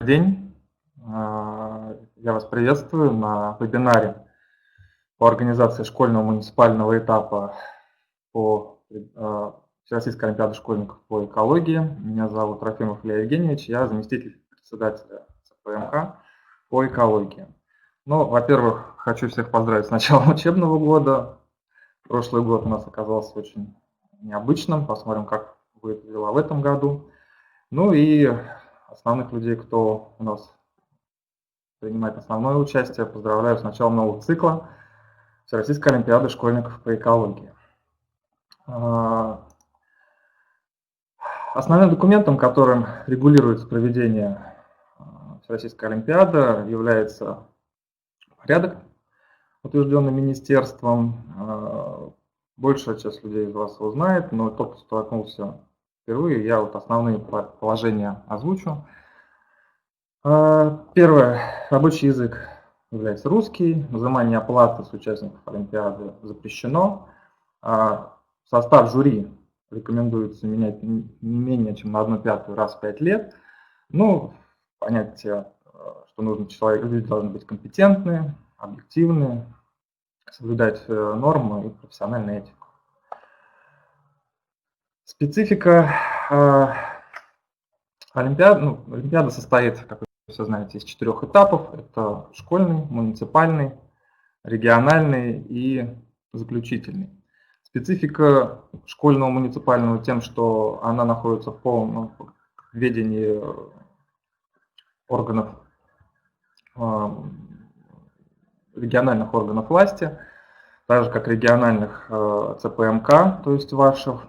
День. Я вас приветствую на вебинаре по организации школьного муниципального этапа по Всероссийской олимпиады школьников по экологии. Меня зовут Трофимов Илья Евгеньевич, я заместитель председателя ЦПМК по экологии. Ну, во-первых, хочу всех поздравить с началом учебного года. Прошлый год у нас оказался очень необычным. Посмотрим, как будет дела в этом году. Ну и основных людей, кто у нас принимать основное участие. Поздравляю с началом нового цикла Всероссийской олимпиады школьников по экологии. Основным документом, которым регулируется проведение Всероссийской олимпиады, является порядок, утвержденный министерством. Большая часть людей из вас его знает, но тот, кто столкнулся впервые, я вот основные положения озвучу. Первое. Рабочий язык является русский. Взимание оплаты с участников Олимпиады запрещено. Состав жюри рекомендуется менять не менее чем на 1/5 раз в 5 лет. Ну, понятие, что нужно люди должны быть компетентные, объективные, соблюдать нормы и профессиональную этику. Специфика Олимпиады. Олимпиада состоит, как вы все знаете, из 4 этапов. Это школьный, муниципальный, региональный и заключительный. Специфика школьного муниципального тем, что она находится в полном ведении органов, региональных органов власти, так же как региональных ЦПМК, то есть ваших.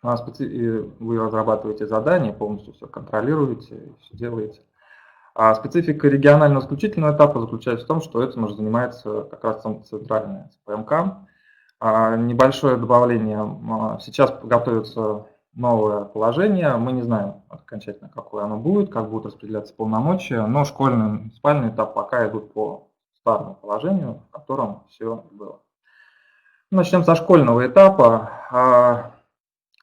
Вы разрабатываете задания, полностью все контролируете, все делаете. А специфика регионального исключительного этапа заключается в том, что этим уже занимается как раз центральная ЦПМК. Небольшое добавление. Сейчас готовится новое положение. Мы не знаем окончательно, какое оно будет, как будут распределяться полномочия, но школьный и муниципальный этап пока идут по старому положению, в котором все было. Начнем со школьного этапа.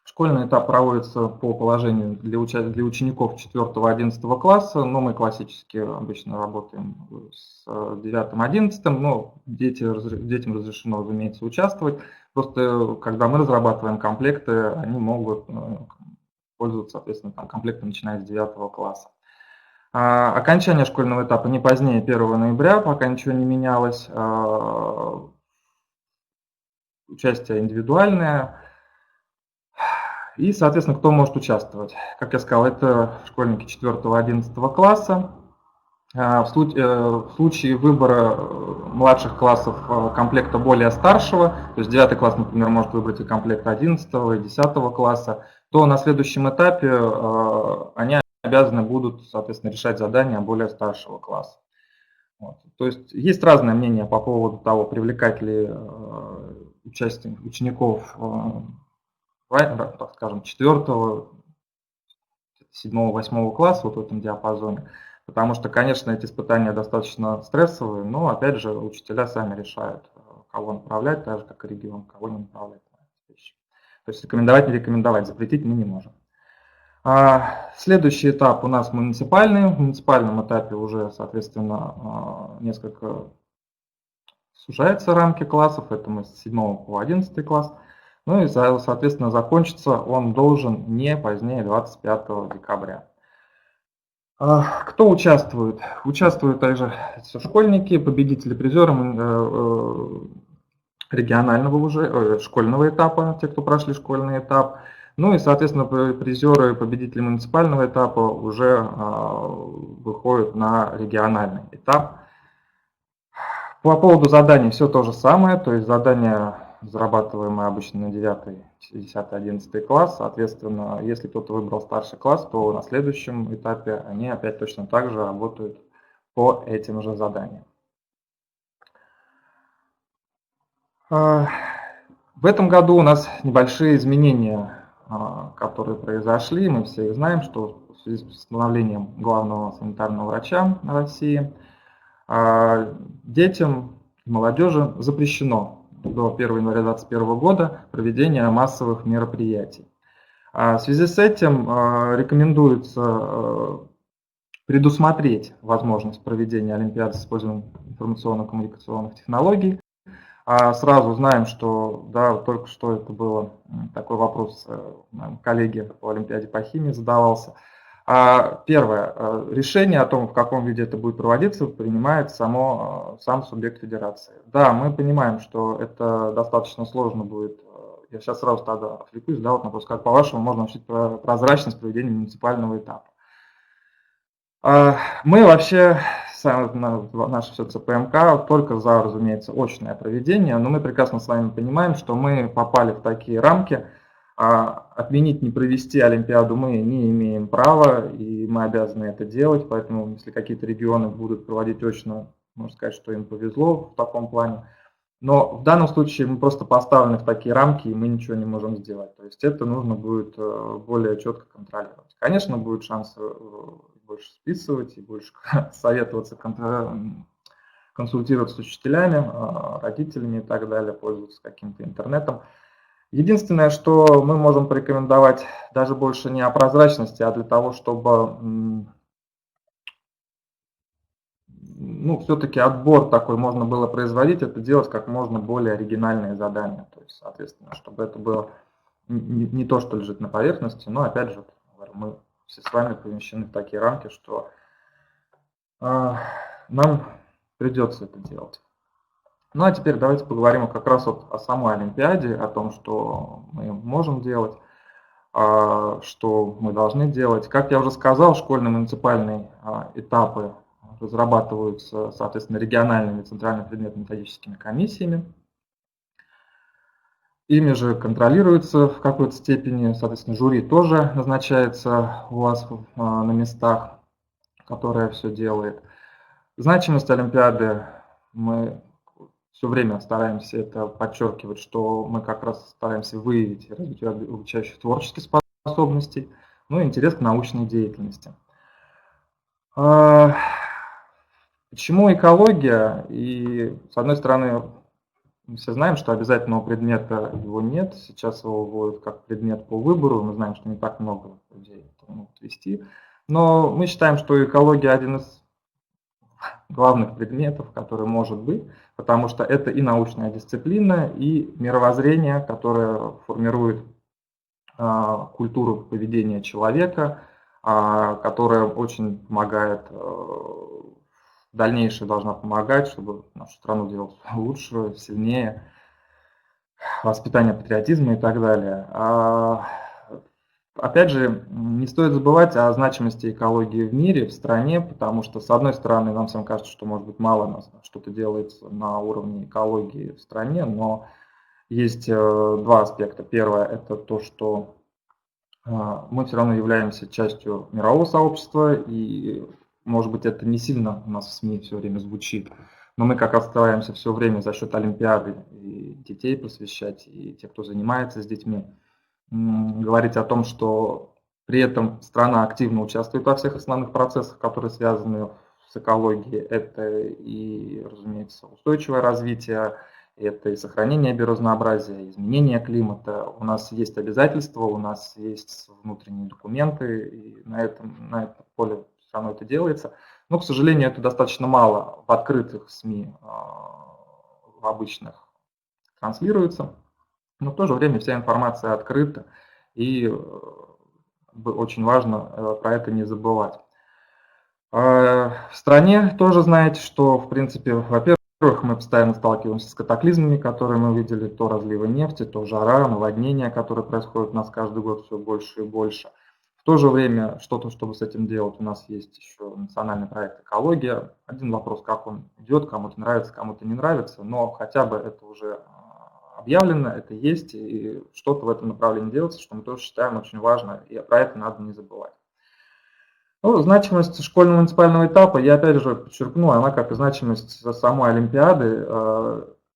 Школьный этап проводится по положению для учеников 4-11 класса, но мы классически обычно работаем с 9-11, но детям разрешено, разумеется, участвовать. Просто когда мы разрабатываем комплекты, они могут пользоваться, соответственно, комплектом, начиная с 9 класса. Окончание школьного этапа не позднее 1 ноября, пока ничего не менялось. Участие индивидуальное. И, соответственно, кто может участвовать? Как я сказал, это школьники 4-11 класса. В случае выбора младших классов комплекта более старшего, то есть 9 класс, например, может выбрать и комплект 11 и 10 класса, то на следующем этапе они обязаны будут, соответственно, решать задания более старшего класса. Вот. То есть разное мнение по поводу того, привлекать ли учеников, так скажем, 4, 7, 8 класса, вот в этом диапазоне. Потому что, конечно, эти испытания достаточно стрессовые, но, опять же, учителя сами решают, кого направлять, так же, как и регион, кого не направлять. То есть рекомендовать, не рекомендовать, запретить мы не можем. Следующий этап у нас муниципальный. В муниципальном этапе уже, соответственно, несколько сужаются рамки классов. Это мы с 7 по 11 класс. Ну и, соответственно, закончится он должен не позднее 25 декабря. Кто участвует? Участвуют также школьники, победители, призеры регионального уже, школьного этапа, те, кто прошли школьный этап. Ну и, соответственно, призеры, победители муниципального этапа уже выходят на региональный этап. По поводу заданий все то же самое, то есть задания зарабатываем мы обычно на 9, 10, 11 класс. Соответственно, если кто-то выбрал старший класс, то на следующем этапе они опять точно так же работают по этим же заданиям. В этом году у нас небольшие изменения, которые произошли. Мы все их знаем, что в связи с постановлением главного санитарного врача России детям и молодежи запрещено до 1 января 2021 года проведение массовых мероприятий. В связи с этим рекомендуется предусмотреть возможность проведения Олимпиады с использованием информационно-коммуникационных технологий. Сразу знаем, что да, только что это было такой вопрос коллеги по Олимпиаде по химии задавался. Первое. Решение о том, в каком виде это будет проводиться, принимает сам субъект федерации. Да, мы понимаем, что это достаточно сложно будет. Я сейчас сразу тогда отвлекусь, да, вот на вопрос, как по-вашему можно научить прозрачность проведения муниципального этапа. Мы вообще, наше все ЦПМК, только за, разумеется, очное проведение, но мы прекрасно с вами понимаем, что мы попали в такие рамки. Отменить, не провести Олимпиаду мы не имеем права, и мы обязаны это делать, поэтому если какие-то регионы будут проводить очно, можно сказать, что им повезло в таком плане. Но в данном случае мы просто поставлены в такие рамки, и мы ничего не можем сделать. То есть это нужно будет более четко контролировать. Конечно, будет шанс больше списывать и больше советоваться, консультироваться с учителями, родителями и так далее, пользоваться каким-то интернетом. Единственное, что мы можем порекомендовать даже больше не о прозрачности, а для того, чтобы все-таки отбор такой можно было производить, это делать как можно более оригинальные задания. То есть, соответственно, чтобы это было не то, что лежит на поверхности, но опять же, мы все с вами помещены в такие рамки, что нам придется это делать. Ну а теперь давайте поговорим как раз вот о самой Олимпиаде, о том, что мы можем делать, что мы должны делать. Как я уже сказал, школьные муниципальные этапы разрабатываются, соответственно, региональными центральными предметно-методическими комиссиями. Ими же контролируется в какой-то степени, соответственно, жюри тоже назначается у вас на местах, которое все делает. Значимость Олимпиады мы все время стараемся это подчеркивать, что мы как раз стараемся выявить и развить у обучающих творческих способностей, ну и интерес к научной деятельности. Почему экология? И с одной стороны, мы все знаем, что обязательного предмета его нет. Сейчас его вводят как предмет по выбору. Мы знаем, что не так много людей могут вести. Но мы считаем, что экология один из главных предметов, который может быть, потому что это и научная дисциплина, и мировоззрение, которое формирует культуру поведения человека, которая очень помогает, в дальнейшем должна помогать, чтобы нашу страну делать лучше, сильнее, воспитание патриотизма и так далее. Опять же, не стоит забывать о значимости экологии в мире, в стране, потому что, с одной стороны, нам всем кажется, что, может быть, мало что-то делается на уровне экологии в стране, но есть два аспекта. Первое – это то, что мы все равно являемся частью мирового сообщества, и, может быть, это не сильно у нас в СМИ все время звучит, но мы как раз стараемся все время за счет Олимпиады и детей просвещать, и тех, кто занимается с детьми, говорить о том, что при этом страна активно участвует во всех основных процессах, которые связаны с экологией. Это и, разумеется, устойчивое развитие, это и сохранение биоразнообразия, изменение климата. У нас есть обязательства, у нас есть внутренние документы, и на этом поле все равно это делается. Но, к сожалению, это достаточно мало в открытых СМИ, в обычных транслируется. Но в то же время вся информация открыта, и очень важно про это не забывать. В стране тоже знаете, что, в принципе, во-первых, мы постоянно сталкиваемся с катаклизмами, которые мы видели, то разливы нефти, то жара, наводнения, которые происходят у нас каждый год все больше и больше. В то же время, что-то, чтобы с этим делать, у нас есть еще национальный проект «Экология». Один вопрос, как он идет, кому-то нравится, кому-то не нравится, но хотя бы это уже объявлено, это есть, и что-то в этом направлении делается, что мы тоже считаем очень важно, и про это надо не забывать. Ну, значимость школьного муниципального этапа, я опять же подчеркну, она, как и значимость самой Олимпиады,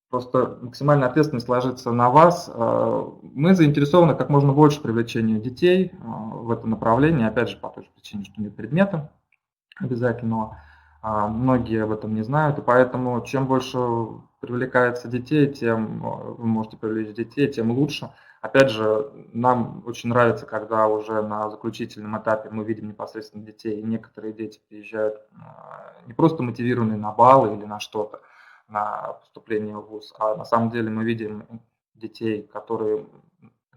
просто максимальная ответственность ложится на вас. Мы заинтересованы как можно больше привлечения детей в это направление, опять же, по той же причине, что нет предмета обязательного. Многие об этом не знают, и поэтому чем больше привлекается детей, тем вы можете привлечь детей, тем лучше. Опять же, нам очень нравится, когда уже на заключительном этапе мы видим непосредственно детей, и некоторые дети приезжают не просто мотивированные на баллы или на что-то, на поступление в ВУЗ, а на самом деле мы видим детей, которые,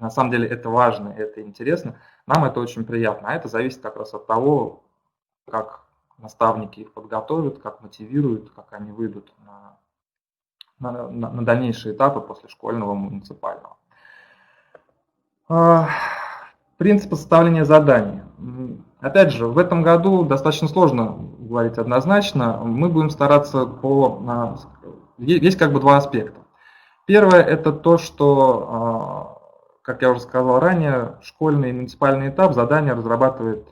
на самом деле это важно, это интересно, нам это очень приятно, а это зависит как раз от того, как наставники их подготовят, как мотивируют, как они выйдут на дальнейшие этапы после школьного муниципального. Принципы составления заданий. Опять же, в этом году достаточно сложно говорить однозначно. Мы будем стараться Есть как бы два аспекта. Первое – это то, что, как я уже сказал ранее, школьный и муниципальный этап задания разрабатывает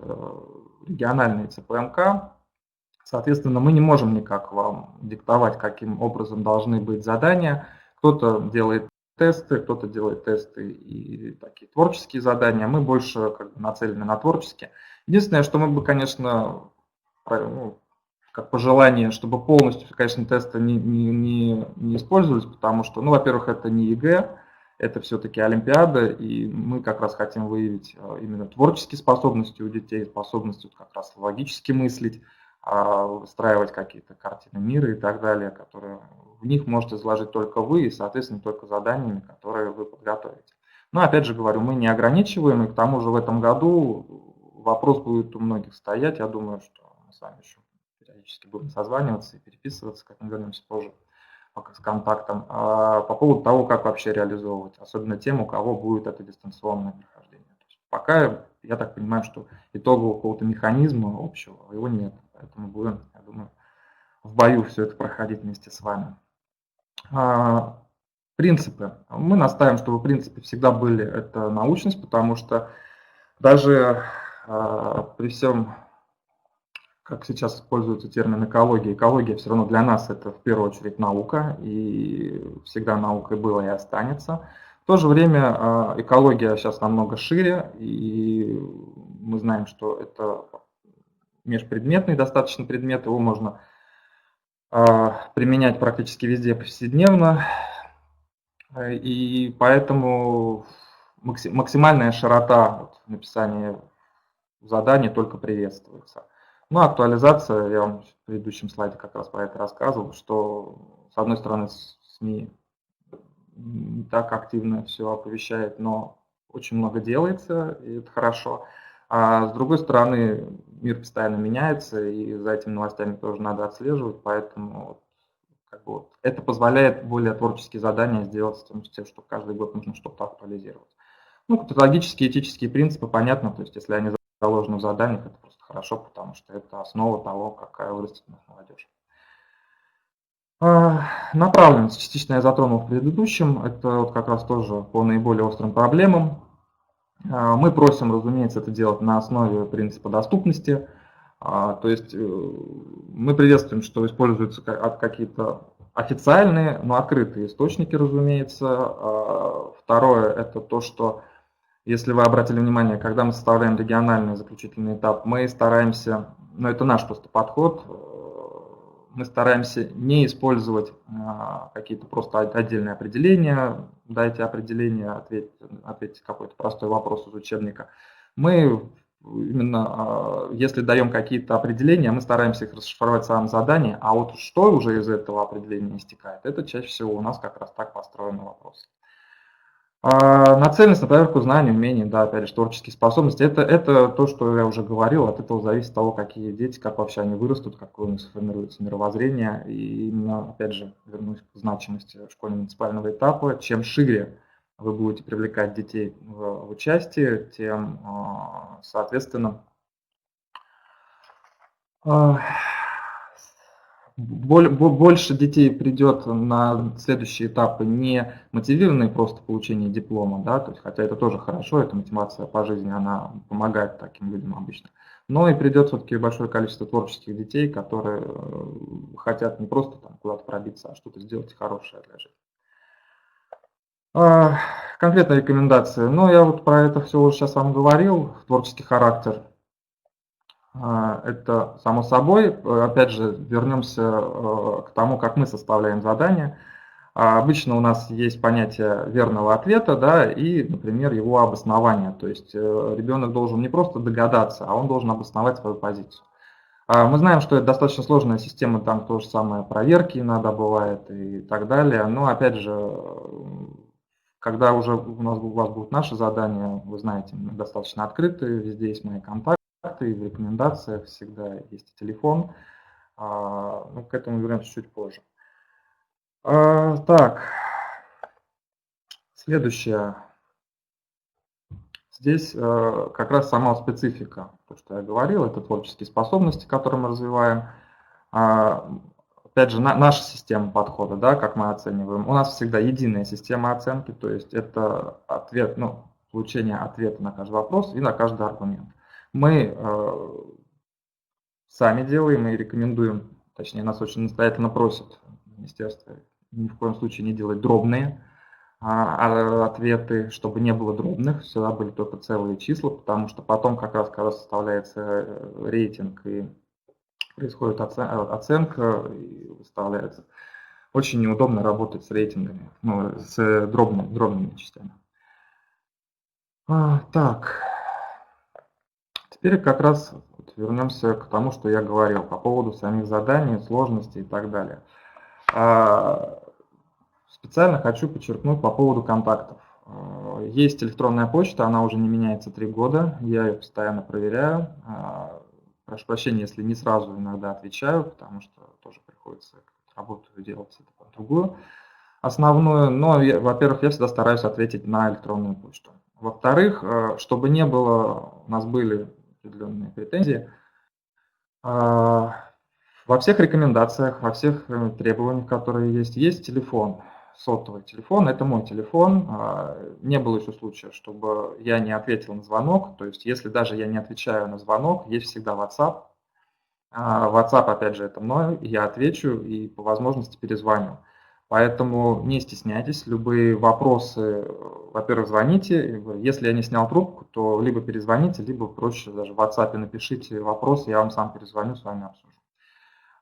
региональный ЦПМК. Соответственно, мы не можем никак вам диктовать, каким образом должны быть задания. Кто-то делает тесты, кто-то делает тесты и такие творческие задания. Мы больше как бы нацелены на творческие. Единственное, что мы бы, конечно, как пожелание, чтобы полностью, конечно, тесты не использовались, потому что, ну, во-первых, это не ЕГЭ, это все-таки Олимпиада, и мы как раз хотим выявить именно творческие способности у детей, способность как раз логически мыслить, выстраивать какие-то картины мира и так далее, которые в них можете изложить только вы и, соответственно, только заданиями, которые вы подготовите. Но, опять же говорю, мы не ограничиваем, и к тому же в этом году вопрос будет у многих стоять. Я думаю, что мы с вами еще периодически будем созваниваться и переписываться, как мы вернемся позже, пока с контактом, по поводу того, как вообще реализовывать, особенно тем, у кого будет это дистанционное прохождение. То есть пока, я так понимаю, что итогового какого-то механизма общего его нет, поэтому будем, я думаю, в бою все это проходить вместе с вами. Принципы. Мы настаиваем, чтобы принципы всегда были это научность, потому что даже при всем, как сейчас используется термин экология все равно для нас это в первую очередь наука, и всегда наукой было и останется. В то же время экология сейчас намного шире, и мы знаем, что это межпредметный достаточно предмет, его можно применять практически везде повседневно, и поэтому максимальная широта написания заданий только приветствуется. Ну, актуализация, я вам в предыдущем слайде как раз про это рассказывал, что с одной стороны СМИ не так активно все оповещает, но очень много делается, и это хорошо. А с другой стороны, мир постоянно меняется, и за этими новостями тоже надо отслеживать, поэтому как бы это позволяет более творческие задания сделать с тем, что каждый год нужно что-то актуализировать. Ну, логические, этические принципы, понятно, то есть если они заложены в заданиях, это просто хорошо, потому что это основа того, какая вырастет у нас молодежь. Направленность частично я затронул в предыдущем, это вот как раз тоже по наиболее острым проблемам. Мы просим, разумеется, это делать на основе принципа доступности, то есть мы приветствуем, что используются какие-то официальные, но открытые источники, разумеется. Второе, это то, что, если вы обратили внимание, когда мы составляем региональный заключительный этап, мы стараемся, но это наш просто подход, мы стараемся не использовать какие-то просто отдельные определения, дайте определение, ответьте какой-то простой вопрос из учебника. Мы именно, если даем какие-то определения, мы стараемся их расшифровать в самом задании, а вот что уже из этого определения истекает, это чаще всего у нас как раз так построены вопросы. Нацеленность на проверку знаний, умений, да, опять же, творческие способности, это то, что я уже говорил, от этого зависит от того, какие дети, как вообще они вырастут, какое у них сформируется мировоззрение, и именно, опять же, вернусь к значимости школьно-муниципального этапа, чем шире вы будете привлекать детей в участие, тем, соответственно, больше детей придет на следующие этапы не мотивированные просто получение диплома, да, то есть, хотя это тоже хорошо, эта мотивация по жизни, она помогает таким людям обычно, но и придет все-таки большое количество творческих детей, которые хотят не просто там куда-то пробиться, а что-то сделать хорошее для жизни. Конкретные рекомендации, ну, я вот про это все уже сейчас вам говорил, творческий характер. Это само собой. Опять же, вернемся к тому, как мы составляем задания. Обычно у нас есть понятие верного ответа, да, и, например, его обоснование. То есть ребенок должен не просто догадаться, а он должен обосновать свою позицию. Мы знаем, что это достаточно сложная система, там то же самое проверки иногда бывает и так далее. Но опять же, когда уже у вас будут наши задания, вы знаете, мы достаточно открыты, везде есть мои контакты, и в рекомендациях всегда есть телефон. Ну, к этому вернемся чуть позже. Так, следующее. Здесь как раз сама специфика, то, что я говорил, это творческие способности, которые мы развиваем. Опять же, наша система подхода, да, как мы оцениваем. У нас всегда единая система оценки, то есть это ответ, ну, получение ответа на каждый вопрос и на каждый аргумент. Мы сами делаем и рекомендуем, точнее, нас очень настоятельно просят министерство ни в коем случае не делать дробные ответы, чтобы не было дробных, всегда были только целые числа, потому что потом как раз, когда составляется рейтинг и происходит оценка и выставляется, очень неудобно работать с рейтингами, ну, с дробными частями. Так, теперь как раз вернемся к тому, что я говорил по поводу самих заданий, сложностей и так далее. Специально хочу подчеркнуть по поводу контактов. Есть электронная почта, она уже не меняется 3 года, я ее постоянно проверяю. Прошу прощения, если не сразу иногда отвечаю, потому что тоже приходится работу делать это другую, основную. Но, во-первых, я всегда стараюсь ответить на электронную почту. Во-вторых, чтобы не было, у нас были определенные претензии, во всех рекомендациях, во всех требованиях, которые есть телефон. Сотовый телефон, это мой телефон. Не было еще случая, чтобы я не ответил на звонок. То есть, если даже я не отвечаю на звонок, есть всегда WhatsApp. WhatsApp, опять же, это мой, я отвечу и по возможности перезвоню. Поэтому не стесняйтесь, любые вопросы, во-первых, звоните. Если я не снял трубку, то либо перезвоните, либо проще даже в WhatsApp напишите вопрос, я вам сам перезвоню, с вами обсужу.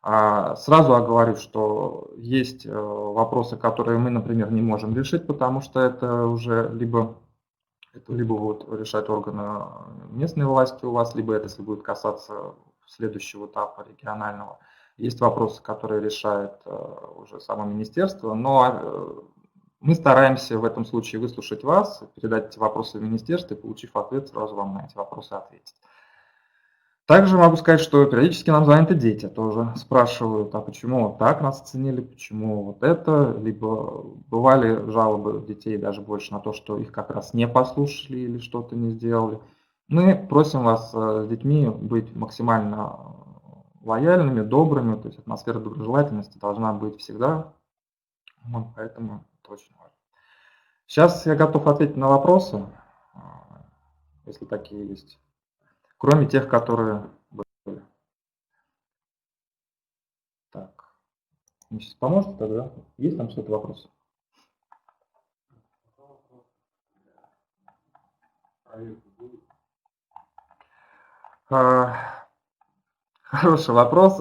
Сразу оговорю, что есть вопросы, которые мы, например, не можем решить, потому что это уже либо будут решать органы местной власти у вас, либо это, если будет касаться следующего этапа регионального. Есть вопросы, которые решает уже само министерство, но мы стараемся в этом случае выслушать вас, передать эти вопросы в министерство и, получив ответ, сразу вам на эти вопросы ответить. Также могу сказать, что периодически нам звонят и дети тоже, спрашивают, а почему вот так нас оценили, почему вот это, либо бывали жалобы детей даже больше на то, что их как раз не послушали или что-то не сделали. Мы просим вас с детьми быть максимально лояльными, добрыми, то есть атмосфера доброжелательности должна быть всегда, вот, поэтому это очень важно. Сейчас я готов ответить на вопросы, если такие есть. Кроме тех, которые были. Так, мне сейчас поможете тогда? Есть там что-то вопросы? Хороший вопрос.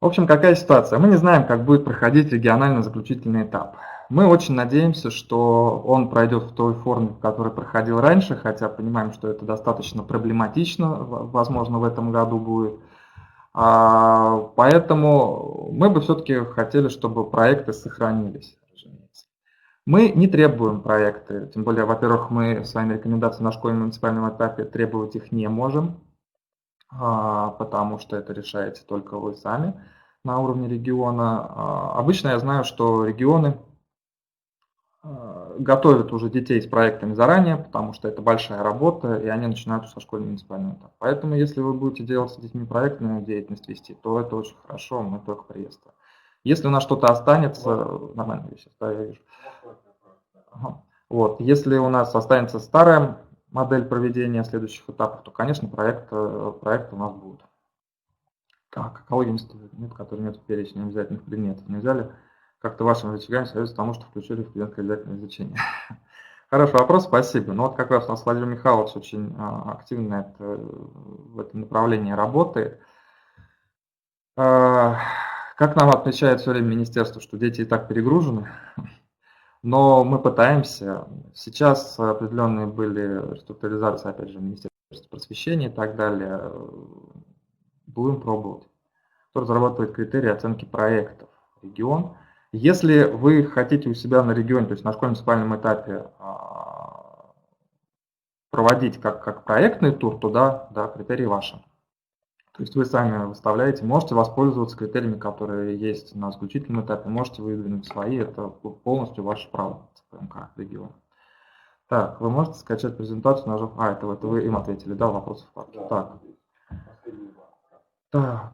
В общем, какая ситуация? Мы не знаем, как будет проходить регионально-заключительный этап. Мы очень надеемся, что он пройдет в той форме, в которой проходил раньше, хотя понимаем, что это достаточно проблематично, возможно, в этом году будет. Поэтому мы бы все-таки хотели, чтобы проекты сохранились. Мы не требуем проекты, тем более, во-первых, мы своими рекомендациями на школьном муниципальном этапе требовать их не можем, потому что это решаете только вы сами на уровне региона. Обычно я знаю, что регионы готовят уже детей с проектами заранее, потому что это большая работа, и они начинают со школьного муниципального этапа. Поэтому, если вы будете делать с детьми проектную деятельность вести, то это очень хорошо, мы только приветствуем. Если у нас что-то останется, нормально, я вижу. Вот. Если у нас останется старая модель проведения следующих этапов, то, конечно, проекты у нас будут. Так, экология института, которые нет в перечне обязательных предметов. Нельзя ли как-то вашим рычагам советовать тому, что включили в студентское обязательное изучение? Хороший вопрос, спасибо. Ну вот как раз у нас Владимир Михайлович очень активно в этом направлении работает. Как нам отмечает все время министерство, что дети и так перегружены, но мы пытаемся. Сейчас определенные были реструктуризации, опять же, Министерства просвещения и так далее. Будем пробовать. Кто разрабатывает критерии оценки проектов регион. Если вы хотите у себя на регионе, то есть на школьно-муниципальном этапе проводить как проектный тур, то да, критерии ваши. То есть вы сами выставляете, можете воспользоваться критериями, которые есть на заключительном этапе, можете выдвинуть свои, это полностью ваше право ЦПМК региона. Так, вы можете скачать презентацию, нажав... это вы им ответили, да, вопросы в парке. Так.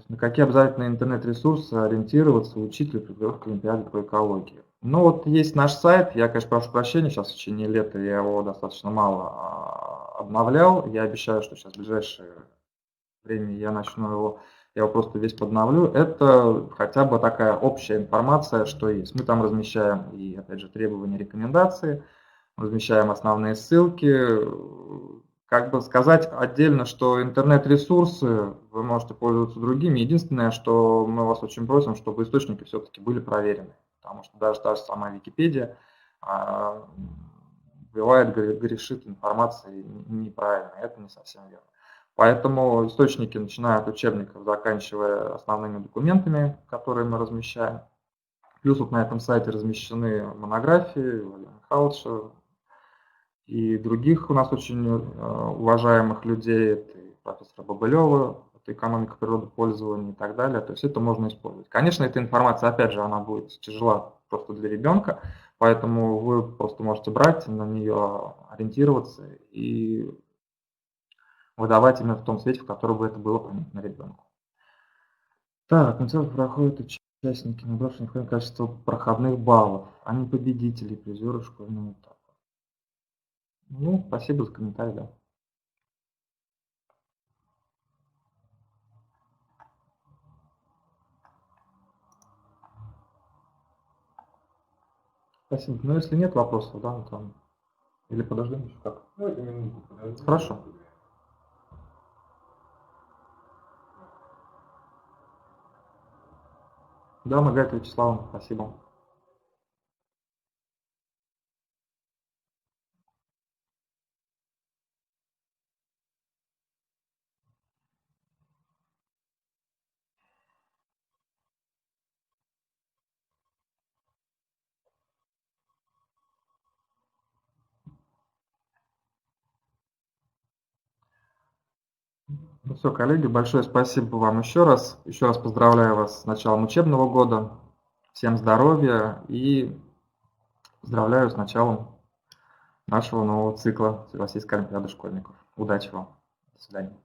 На какие обязательные интернет-ресурсы ориентироваться учителю при подготовке к Олимпиаде по экологии? Ну вот есть наш сайт, я, конечно, прошу прощения, сейчас в течение лета я его достаточно мало обновлял. Я обещаю, что сейчас в ближайшее время я его просто весь подновлю. Это хотя бы такая общая информация, что есть. Мы там размещаем и, опять же, требования, рекомендации, размещаем основные ссылки. Как бы сказать отдельно, что интернет-ресурсы, вы можете пользоваться другими. Единственное, что мы вас очень просим, чтобы источники все-таки были проверены. Потому что даже та же самая Википедия бывает грешит информацией неправильно. Это не совсем верно. Поэтому источники, начиная от учебников, заканчивая основными документами, которые мы размещаем. Плюс вот на этом сайте размещены монографии Владимира Михайловича и других у нас очень уважаемых людей, это и профессора Бобылева, это экономика природопользования и так далее. То есть это можно использовать. Конечно, эта информация, опять же, она будет тяжела просто для ребенка, поэтому вы просто можете брать, на нее ориентироваться и выдавать именно в том свете, в котором бы это было понятно ребенку. Так, концерт проходят участники, набравшие необходимое количество проходных баллов, а не победители, призеры школьного этапа. Ну, спасибо за комментарий, да. Спасибо. Ну, если нет вопросов, да, там, или подождем еще как? Давайте минутку подождем. Хорошо. Да, Маргарита Вячеславовна, спасибо. Ну все, коллеги, большое спасибо вам еще раз. Еще раз поздравляю вас с началом учебного года. Всем здоровья и поздравляю с началом нашего нового цикла Всероссийской олимпиады школьников. Удачи вам. До свидания.